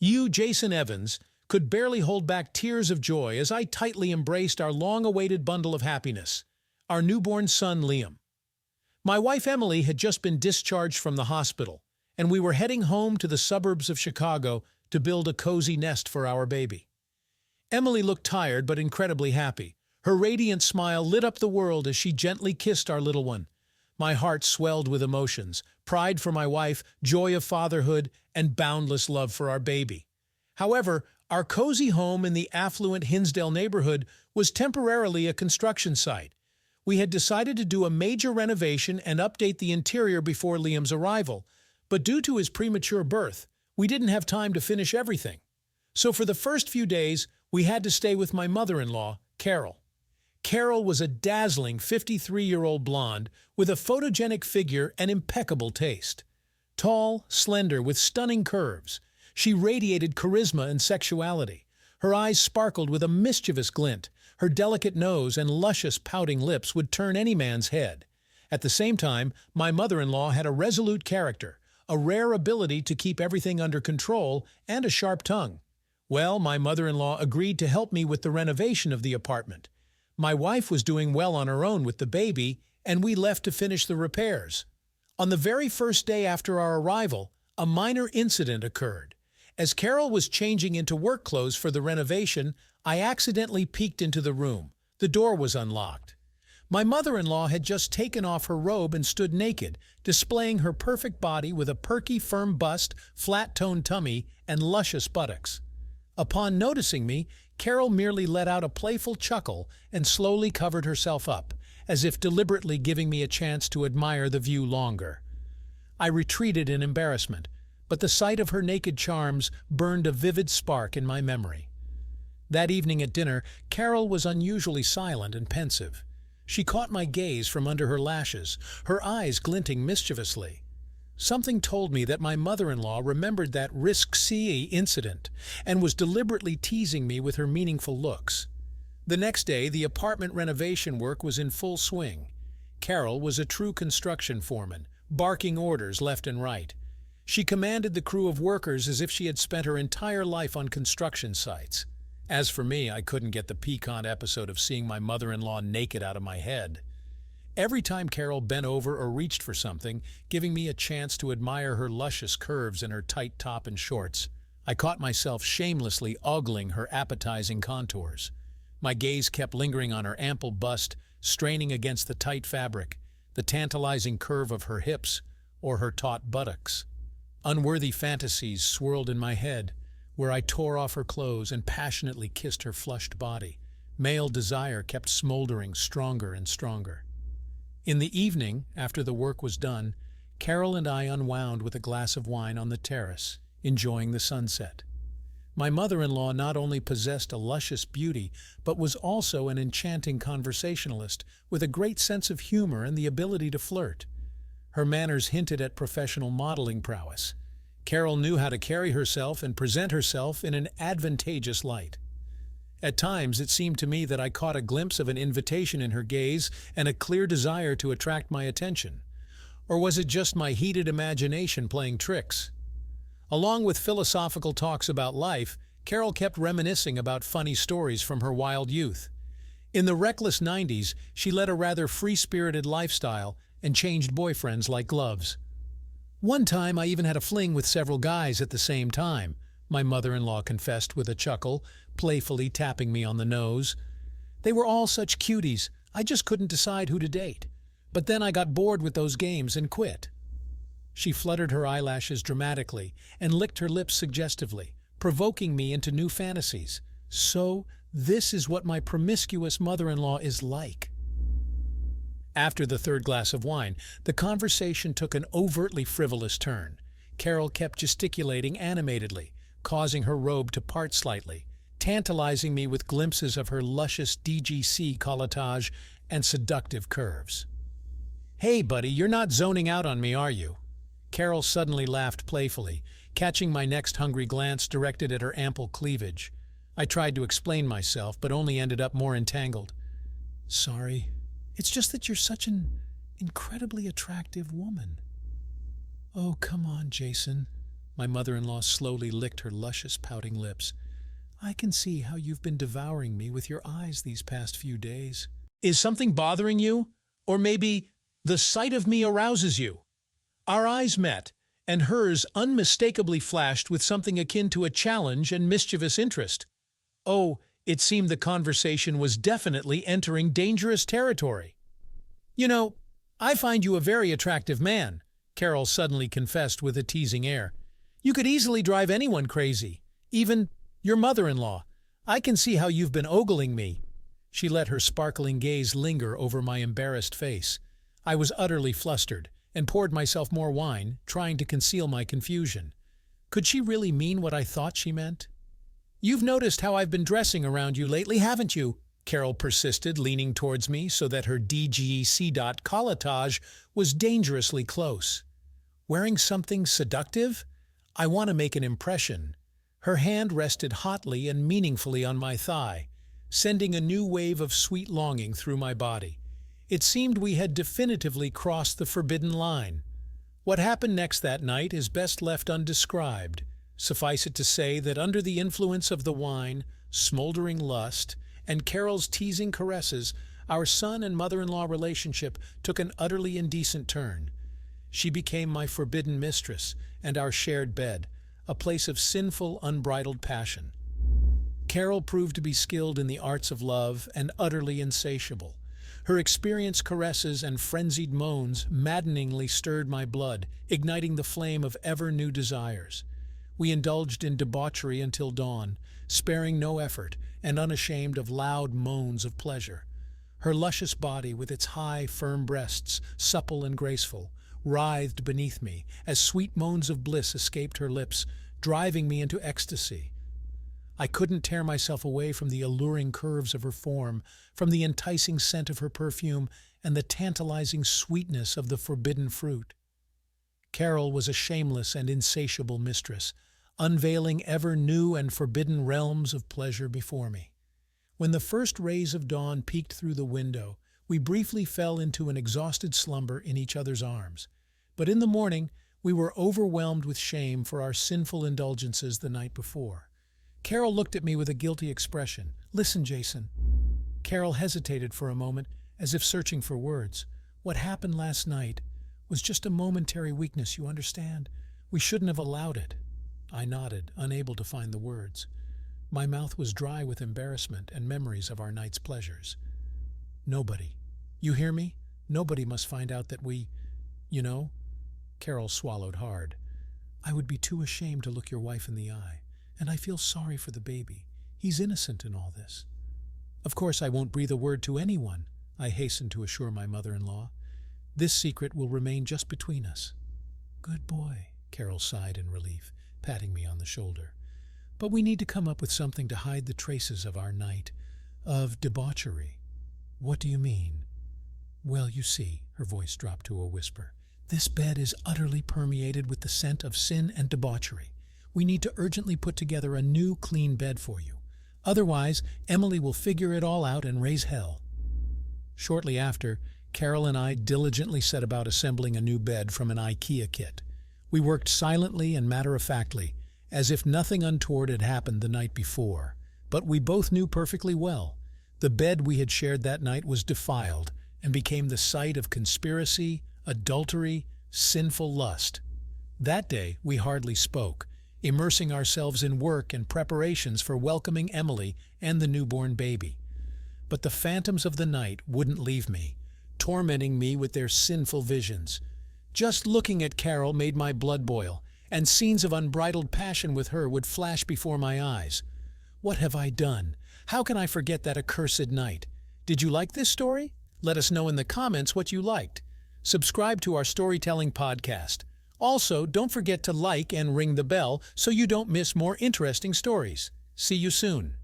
You, Jason Evans, could barely hold back tears of joy as I tightly embraced our long-awaited bundle of happiness, our newborn son Liam. My wife Emily had just been discharged from the hospital, and we were heading home to the suburbs of Chicago to build a cozy nest for our baby. Emily looked tired but incredibly happy. Her radiant smile lit up the world as she gently kissed our little one. My heart swelled with emotions, pride for my wife, joy of fatherhood, and boundless love for our baby. However, our cozy home in the affluent Hinsdale neighborhood was temporarily a construction site. We had decided to do a major renovation and update the interior before Liam's arrival, but due to his premature birth, we didn't have time to finish everything. So for the first few days, we had to stay with my mother-in-law, Carol. Carol was a dazzling 53-year-old blonde with a photogenic figure and impeccable taste. Tall, slender, with stunning curves, she radiated charisma and sexuality. Her eyes sparkled with a mischievous glint. Her delicate nose and luscious pouting lips would turn any man's head. At the same time, my mother-in-law had a resolute character, a rare ability to keep everything under control, and a sharp tongue. Well, my mother-in-law agreed to help me with the renovation of the apartment. My wife was doing well on her own with the baby, and we left to finish the repairs. On the very first day after our arrival, a minor incident occurred. As Carol was changing into work clothes for the renovation, I accidentally peeked into the room. The door was unlocked. My mother-in-law had just taken off her robe and stood naked, displaying her perfect body with a perky, firm bust, flat-toned tummy, and luscious buttocks. Upon noticing me, Carol merely let out a playful chuckle and slowly covered herself up, as if deliberately giving me a chance to admire the view longer. I retreated in embarrassment, but the sight of her naked charms burned a vivid spark in my memory. That evening at dinner, Carol was unusually silent and pensive. She caught my gaze from under her lashes, her eyes glinting mischievously. Something told me that my mother-in-law remembered that risque incident and was deliberately teasing me with her meaningful looks. The next day, the apartment renovation work was in full swing. Carol was a true construction foreman, barking orders left and right. She commanded the crew of workers as if she had spent her entire life on construction sites. As for me, I couldn't get the piquant episode of seeing my mother-in-law naked out of my head. Every time Carol bent over or reached for something, giving me a chance to admire her luscious curves and her tight top and shorts, I caught myself shamelessly ogling her appetizing contours. My gaze kept lingering on her ample bust, straining against the tight fabric, the tantalizing curve of her hips, or her taut buttocks. Unworthy fantasies swirled in my head, where I tore off her clothes and passionately kissed her flushed body. Male desire kept smoldering stronger and stronger. In the evening, after the work was done, Carol and I unwound with a glass of wine on the terrace, enjoying the sunset. My mother-in-law not only possessed a luscious beauty, but was also an enchanting conversationalist with a great sense of humor and the ability to flirt. Her manners hinted at professional modeling prowess. Carol knew how to carry herself and present herself in an advantageous light. At times, it seemed to me that I caught a glimpse of an invitation in her gaze and a clear desire to attract my attention. Or was it just my heated imagination playing tricks? Along with philosophical talks about life, Carol kept reminiscing about funny stories from her wild youth. In the reckless 90s, she led a rather free-spirited lifestyle and changed boyfriends like gloves. One time, I even had a fling with several guys at the same time, my mother-in-law confessed with a chuckle, playfully tapping me on the nose. They were all such cuties, I just couldn't decide who to date. But then I got bored with those games and quit. She fluttered her eyelashes dramatically and licked her lips suggestively, provoking me into new fantasies. So, this is what my promiscuous mother-in-law is like. After the third glass of wine, the conversation took an overtly frivolous turn. Carol kept gesticulating animatedly, causing her robe to part slightly, tantalizing me with glimpses of her luscious DGC colletage and seductive curves. "Hey, buddy, you're not zoning out on me, are you?" Carol suddenly laughed playfully, catching my next hungry glance directed at her ample cleavage. I tried to explain myself, but only ended up more entangled. "Sorry, it's just that you're such an incredibly attractive woman." "Oh, come on, Jason." My mother-in-law slowly licked her luscious, pouting lips. I can see how you've been devouring me with your eyes these past few days. Is something bothering you? Or maybe the sight of me arouses you? Our eyes met, and hers unmistakably flashed with something akin to a challenge and mischievous interest. Oh, it seemed the conversation was definitely entering dangerous territory. You know, I find you a very attractive man, Carol suddenly confessed with a teasing air. You could easily drive anyone crazy, even your mother-in-law. I can see how you've been ogling me. She let her sparkling gaze linger over my embarrassed face. I was utterly flustered and poured myself more wine, trying to conceal my confusion. Could she really mean what I thought she meant? You've noticed how I've been dressing around you lately, haven't you? Carol persisted, leaning towards me so that her DGC colletage was dangerously close. Wearing something seductive? I want to make an impression. Her hand rested hotly and meaningfully on my thigh, sending a new wave of sweet longing through my body. It seemed we had definitively crossed the forbidden line. What happened next that night is best left undescribed. Suffice it to say that under the influence of the wine, smoldering lust, and Carol's teasing caresses, our son and mother-in-law relationship took an utterly indecent turn. She became my forbidden mistress, and our shared bed, a place of sinful, unbridled passion. Carol proved to be skilled in the arts of love and utterly insatiable. Her experienced caresses and frenzied moans maddeningly stirred my blood, igniting the flame of ever-new desires. We indulged in debauchery until dawn, sparing no effort and unashamed of loud moans of pleasure. Her luscious body, with its high, firm breasts, supple and graceful, writhed beneath me as sweet moans of bliss escaped her lips, driving me into ecstasy. I couldn't tear myself away from the alluring curves of her form, from the enticing scent of her perfume, and the tantalizing sweetness of the forbidden fruit. Carol was a shameless and insatiable mistress, unveiling ever new and forbidden realms of pleasure before me. When the first rays of dawn peeked through the window, we briefly fell into an exhausted slumber in each other's arms. But in the morning, we were overwhelmed with shame for our sinful indulgences the night before. Carol looked at me with a guilty expression. Listen, Jason. Carol hesitated for a moment, as if searching for words. What happened last night was just a momentary weakness, you understand? We shouldn't have allowed it. I nodded, unable to find the words. My mouth was dry with embarrassment and memories of our night's pleasures. Nobody. You hear me? Nobody must find out that we... You know? Carol swallowed hard. I would be too ashamed to look your wife in the eye. And I feel sorry for the baby. He's innocent in all this. Of course, I won't breathe a word to anyone, I hastened to assure my mother-in-law. This secret will remain just between us. Good boy, Carol sighed in relief, patting me on the shoulder. But we need to come up with something to hide the traces of our night, of debauchery. What do you mean? Well, you see, her voice dropped to a whisper. This bed is utterly permeated with the scent of sin and debauchery. We need to urgently put together a new, clean bed for you. Otherwise, Emily will figure it all out and raise hell. Shortly after, Carol and I diligently set about assembling a new bed from an IKEA kit. We worked silently and matter-of-factly, as if nothing untoward had happened the night before. But we both knew perfectly well. The bed we had shared that night was defiled and became the site of conspiracy, adultery, sinful lust. That day, we hardly spoke, immersing ourselves in work and preparations for welcoming Emily and the newborn baby. But the phantoms of the night wouldn't leave me, tormenting me with their sinful visions. Just looking at Carol made my blood boil, and scenes of unbridled passion with her would flash before my eyes. What have I done? How can I forget that accursed night? Did you like this story? Let us know in the comments what you liked. Subscribe to our storytelling podcast. Also, don't forget to like and ring the bell so you don't miss more interesting stories. See you soon.